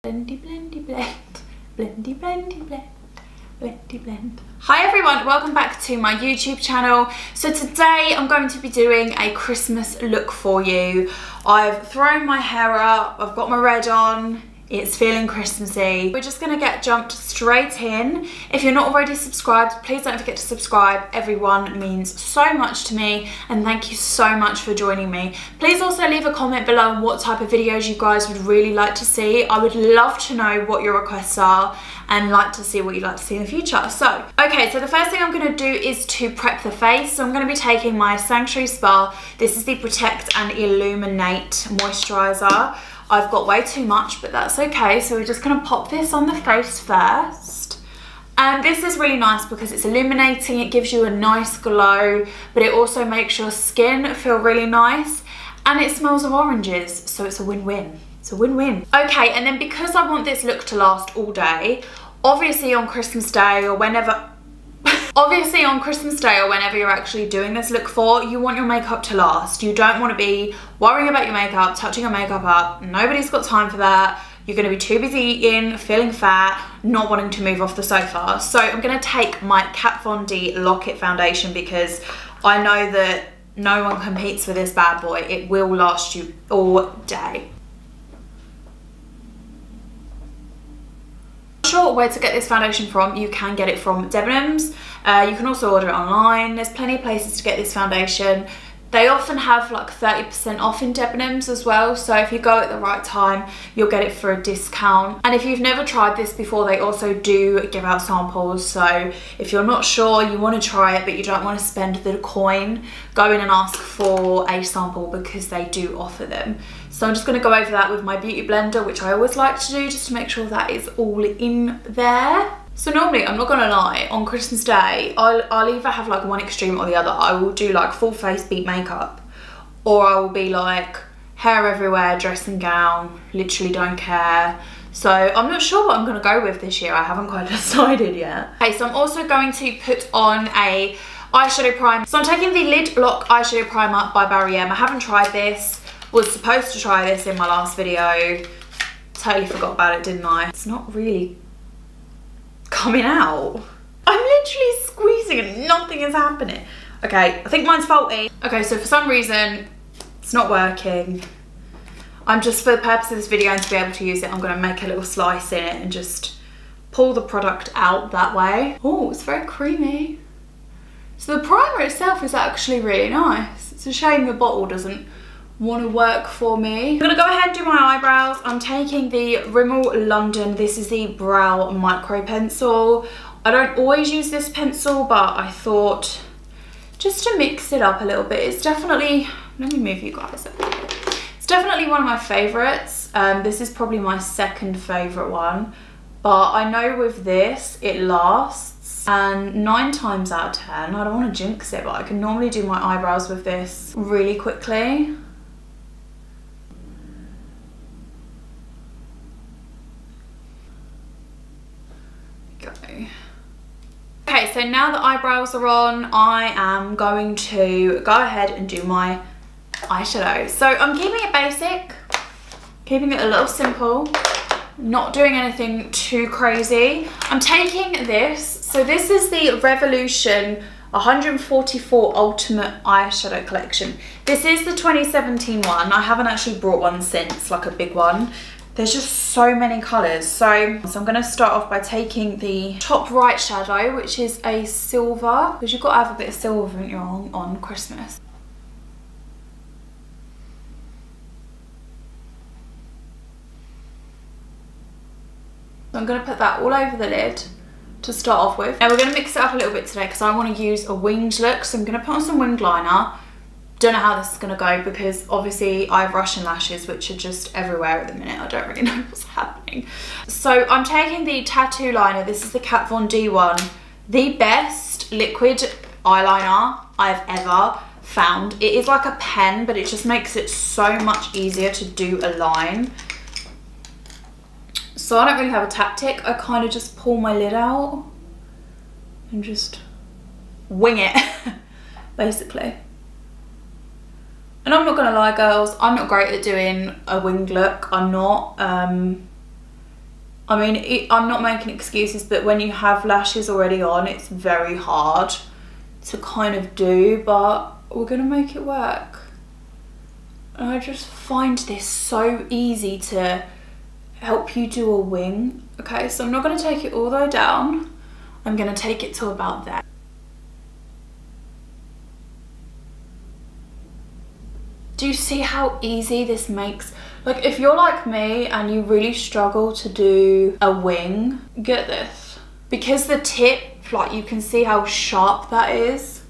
Blendy, blendy, blend. Blendy, blendy, blend. Blendy, blend. Hi everyone, welcome back to my YouTube channel. So today I'm going to be doing a Christmas look for you. I've thrown my hair up, I've got my red on. It's feeling Christmassy. We're just gonna get jumped straight in. If you're not already subscribed, please don't forget to subscribe. Everyone means so much to me, and thank you so much for joining me. Please also leave a comment below on what type of videos you guys would really like to see. I would love to know what your requests are and like to see what you'd like to see in the future. So, okay, so the first thing I'm gonna do is to prep the face. So I'm gonna be taking my Sanctuary Spa. This is the Protect and Illuminate moisturiser. I've got way too much, but that's okay. So we're just gonna pop this on the face first. And this is really nice because it's illuminating, it gives you a nice glow, but it also makes your skin feel really nice. And it smells of oranges, so it's a win-win. It's a win-win. Okay, and then because I want this look to last all day, obviously on Christmas Day or whenever, you're actually doing this look for, you want your makeup to last. You don't want to be worrying about your makeup, touching your makeup up. Nobody's got time for that. You're going to be too busy eating, feeling fat, not wanting to move off the sofa. So I'm going to take my Kat Von D Lock-It foundation because I know that no one competes with this bad boy. It will last you all day. Sure where to get this foundation from. You can get it from Debenhams. You can also order it online. There's plenty of places to get this foundation. They often have like 30% off in Debenhams as well, so if you go at the right time you'll get it for a discount. And if you've never tried this before, they also do give out samples, so if you're not sure, you want to try it but you don't want to spend the coin, go in and ask for a sample because they do offer them. So I'm just going to go over that with my beauty blender, which I always like to do just to make sure that is all in there. So normally, I'm not gonna lie, on Christmas Day, I'll either have like one extreme or the other. I will do like full face beat makeup, or I will be like hair everywhere, dressing gown, literally don't care. So I'm not sure what I'm gonna go with this year. I haven't quite decided yet. Okay, so I'm also going to put on a eyeshadow primer. So I'm taking the Lid Block eyeshadow primer by Barry M. I haven't tried this. Was supposed to try this in my last video. Totally forgot about it, didn't I? It's not really coming out. I'm literally squeezing and nothing is happening. Okay, I think mine's faulty. Okay, so for some reason it's not working. I'm just, for the purpose of this video and to be able to use it, I'm gonna make a little slice in it and just pull the product out that way. Oh, it's very creamy. So the primer itself is actually really nice. It's a shame the bottle doesn't want to work for me. I'm gonna go ahead and do my eyebrows. I'm taking the Rimmel London. This is the brow micro pencil. I don't always use this pencil, but I thought just to mix it up a little bit. It's definitely, let me move you guys a bit. It's definitely one of my favorites. This is probably my second favorite one, but I know with this it lasts, and 9 times out of 10, I don't want to jinx it, but I can normally do my eyebrows with this really quickly. Okay, so now the eyebrows are on, I am going to go ahead and do my eyeshadow. So I'm keeping it basic, keeping it a little simple, not doing anything too crazy. I'm taking this, so this is the Revolution 144 Ultimate Eyeshadow Collection. This is the 2017 one. I haven't actually brought one since, like a big one. There's just so many colours. So I'm gonna start off by taking the top right shadow, which is a silver, because you've got to have a bit of silver, haven't you, on Christmas. So I'm gonna put that all over the lid to start off with. Now we're gonna mix it up a little bit today because I want to use a winged look. So I'm gonna put on some winged liner. Don't know how this is gonna go because obviously I have Russian lashes which are just everywhere at the minute. I don't really know what's happening. So I'm taking the tattoo liner. This is the Kat Von D one. The best liquid eyeliner I've ever found. It is like a pen, but it just makes it so much easier to do a line. So I don't really have a tactic. I kind of just pull my lid out and just wing it, basically. And I'm not gonna lie, girls, I'm not great at doing a winged look. I'm not. I mean, I'm not making excuses, but when you have lashes already on, it's very hard to kind of do, but we're gonna make it work. And I just find this so easy to help you do a wing. Okay, so I'm not gonna take it all the way down. I'm gonna take it to about there. Do you see how easy this makes? Like, if you're like me and you really struggle to do a wing, get this. Because the tip, like, you can see how sharp that is.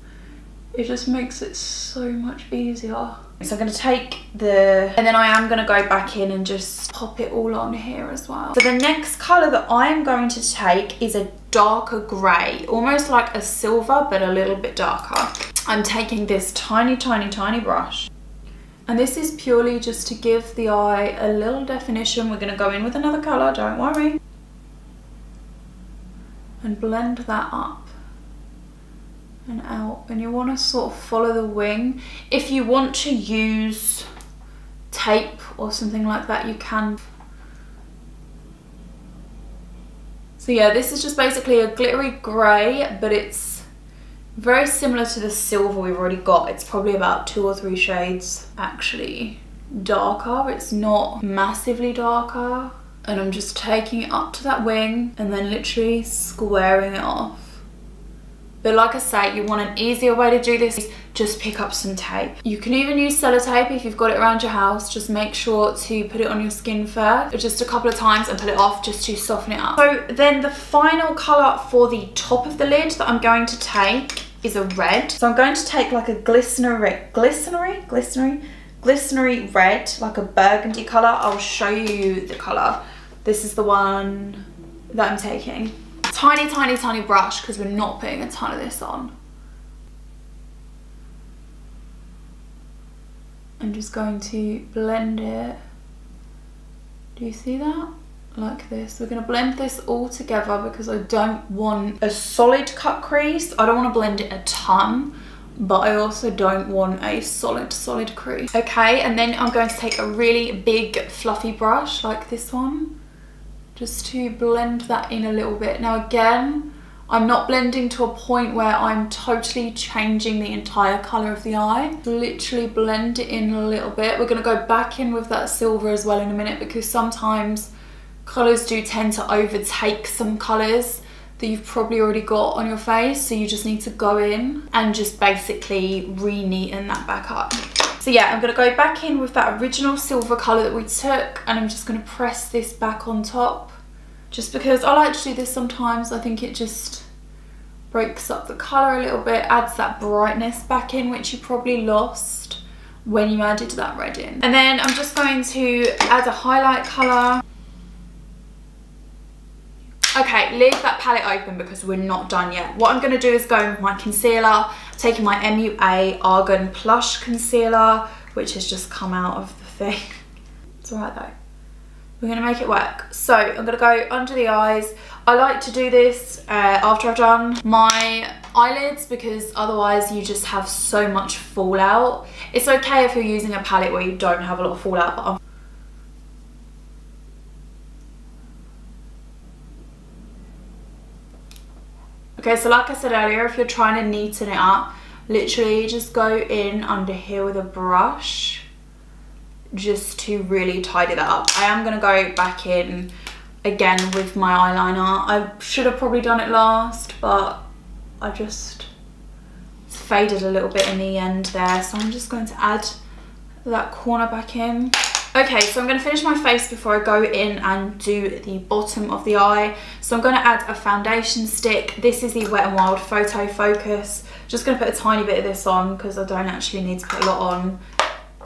It just makes it so much easier. So I'm gonna take and then I am gonna go back in and just pop it all on here as well. So the next color that I am going to take is a darker gray, almost like a silver, but a little bit darker. I'm taking this tiny, tiny, tiny brush. And this is purely just to give the eye a little definition. We're gonna go in with another color, don't worry. And blend that up and out. And you wanna sort of follow the wing. If you want to use tape or something like that, you can. So yeah, this is just basically a glittery gray, but it's very similar to the silver we've already got. It's probably about 2 or 3 shades actually darker. It's not massively darker. And I'm just taking it up to that wing and then literally squaring it off. But like I say, you want an easier way to do this, just pick up some tape. You can even use sellotape if you've got it around your house. Just make sure to put it on your skin first, just a couple of times, and put it off just to soften it up. So then the final colour for the top of the lid that I'm going to take is a red. So I'm going to take like a glistery red, like a burgundy colour. I'll show you the colour. This is the one that I'm taking. Tiny, tiny, tiny brush, because we're not putting a ton of this on. I'm just going to blend it. Do you see that? Like this. We're going to blend this all together because I don't want a solid cut crease. I don't want to blend it a ton, but I also don't want a solid crease. Okay, and then I'm going to take a really big fluffy brush like this one, just to blend that in a little bit. Now again, I'm not blending to a point where I'm totally changing the entire colour of the eye. Literally blend it in a little bit. We're going to go back in with that silver as well in a minute, because sometimes colours do tend to overtake some colours that you've probably already got on your face. So you just need to go in and just basically re-neaten that back up. So yeah, I'm going to go back in with that original silver colour that we took, and I'm just going to press this back on top. Just because I like to do this sometimes. I think it just breaks up the colour a little bit, adds that brightness back in, which you probably lost when you added that red in. And then I'm just going to add a highlight colour. Okay, leave that palette open because we're not done yet. What I'm going to do is go in with my concealer, taking my MUA Argan Plush Concealer, which has just come out of the thing. It's alright though. We're going to make it work. So I'm going to go under the eyes. I like to do this after I've done my eyelids, because otherwise you just have so much fallout. It's okay if you're using a palette where you don't have a lot of fallout, but okay, so like I said earlier, if you're trying to neaten it up, literally just go in under here with a brush just to really tidy that up. I am going to go back in again with my eyeliner. I should have probably done it last, but I just faded a little bit in the end there. So I'm just going to add that corner back in. Okay, so I'm going to finish my face before I go in and do the bottom of the eye. So I'm going to add a foundation stick. This is the Wet n Wild Photo Focus. Just going to put a tiny bit of this on because I don't actually need to put a lot on,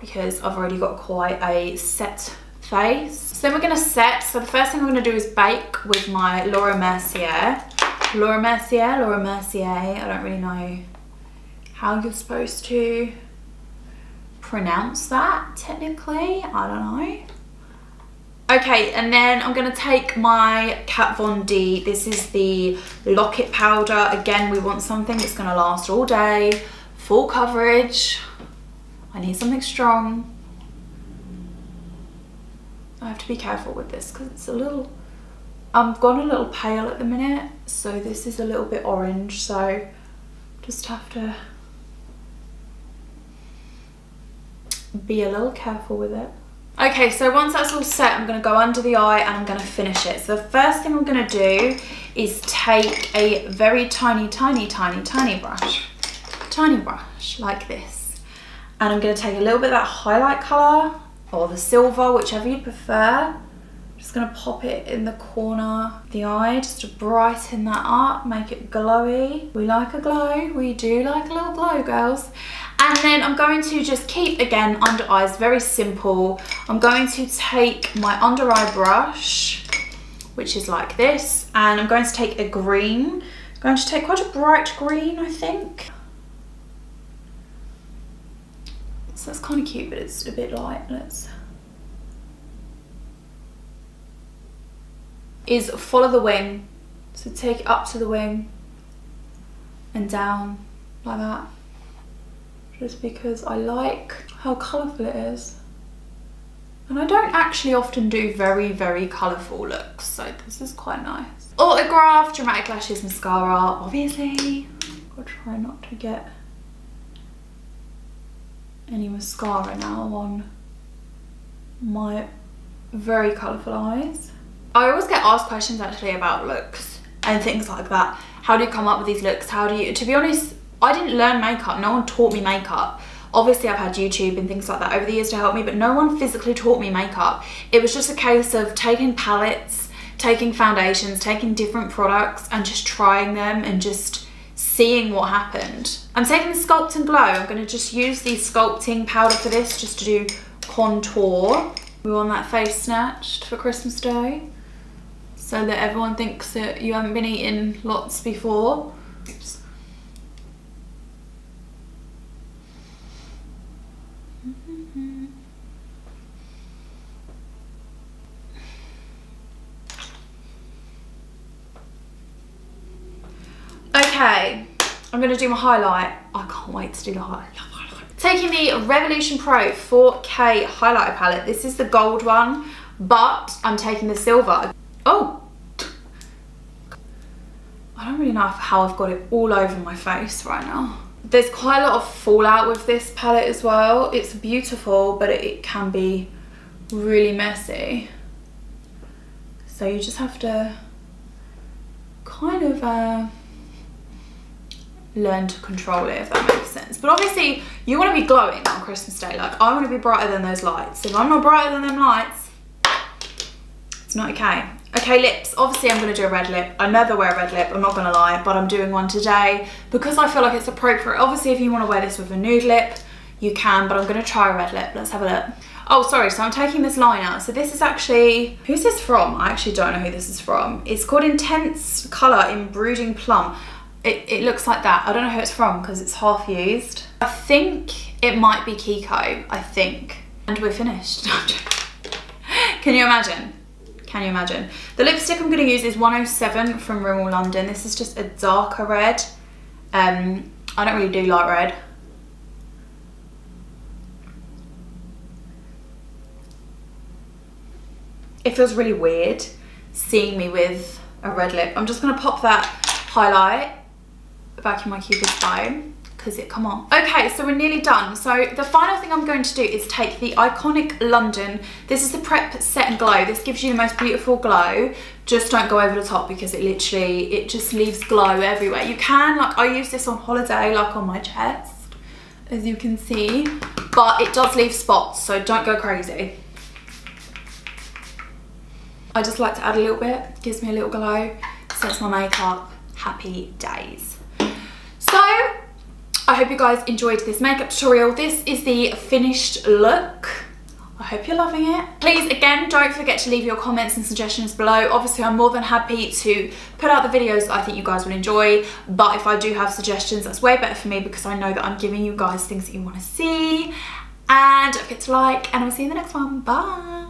because I've already got quite a set face. So then we're going to set. So the first thing I'm going to do is bake with my Laura Mercier. I don't really know how you're supposed to pronounce that technically. I don't know. Okay, and then I'm going to take my Kat Von D. This is the Lock-It powder. Again, we want something that's going to last all day, full coverage. I need something strong. I have to be careful with this because it's a little I'm gone a little pale at the minute, so this is a little bit orange, so just have to be a little careful with it. Okay, so once that's all set, I'm going to go under the eye and I'm going to finish it. So the first thing I'm going to do is take a very tiny brush like this, and I'm going to take a little bit of that highlight colour or the silver, whichever you prefer. Just going to pop it in the corner of the eye just to brighten that up, make it glowy. We like a glow, we do like a little glow, girls. And then I'm going to just keep, again, under eyes, very simple. I'm going to take my under eye brush, which is like this, and I'm going to take a green. I'm going to take quite a bright green, I think. So that's kind of cute, but it's a bit light. Is follow the wing. So take it up to the wing and down like that. Just because I like how colourful it is. And I don't actually often do very colourful looks, so this is quite nice. Autograph Dramatic Lashes mascara, obviously. I'll try not to get any mascara now on my very colourful eyes. I always get asked questions actually about looks and things like that. How do you come up with these looks? How do you, to be honest, I didn't learn makeup. No one taught me makeup. Obviously I've had YouTube and things like that over the years to help me, but no one physically taught me makeup. It was just a case of taking palettes, taking foundations, taking different products and just trying them and just seeing what happened. I'm taking the Sculpt and Glow. I'm going to just use the sculpting powder for this just to do contour. We want that face snatched for Christmas Day, so that everyone thinks that you haven't been eating lots before. Oops. Okay, I'm going to do my highlight. I can't wait to do the highlight. Taking the Revolution Pro 4K highlighter palette. This is the gold one, but I'm taking the silver. Oh! I don't really know how I've got it all over my face right now. There's quite a lot of fallout with this palette as well. It's beautiful, but it can be really messy. So you just have to kind of learn to control it, if that makes sense. But obviously you want to be glowing on Christmas Day. Like, I want to be brighter than those lights. If I'm not brighter than them lights, it's not okay. Okay, lips. Obviously I'm going to do a red lip. I never wear a red lip, I'm not going to lie, but I'm doing one today because I feel like it's appropriate. Obviously if you want to wear this with a nude lip, you can, but I'm going to try a red lip. Let's have a look. Oh, sorry, so I'm taking this liner. So this is actually, who's this from? I actually don't know who this is from. It's called Intense Colour in Brooding Plum. It looks like that. I don't know who it's from because it's half used. I think it might be Kiko, I think. And we're finished. Can you imagine? Can you imagine? The lipstick I'm going to use is 107 from Rimmel London. This is just a darker red. I don't really do light red. It feels really weird seeing me with a red lip. I'm just going to pop that highlight back in my Cupid's bow because it come on. Okay, so we're nearly done. So the final thing I'm going to do is take the Iconic London. This is the Prep Set and Glow. This gives you the most beautiful glow. Just don't go over the top because it just leaves glow everywhere. You can, like, I use this on holiday, like on my chest, as you can see, but it does leave spots, so don't go crazy. I just like to add a little bit, gives me a little glow, sets my makeup, happy days. So, I hope you guys enjoyed this makeup tutorial. This is the finished look. I hope you're loving it. Please, again, don't forget to leave your comments and suggestions below. Obviously, I'm more than happy to put out the videos that I think you guys will enjoy, but if I do have suggestions, that's way better for me because I know that I'm giving you guys things that you want to see. And don't forget to like, and I'll see you in the next one. Bye.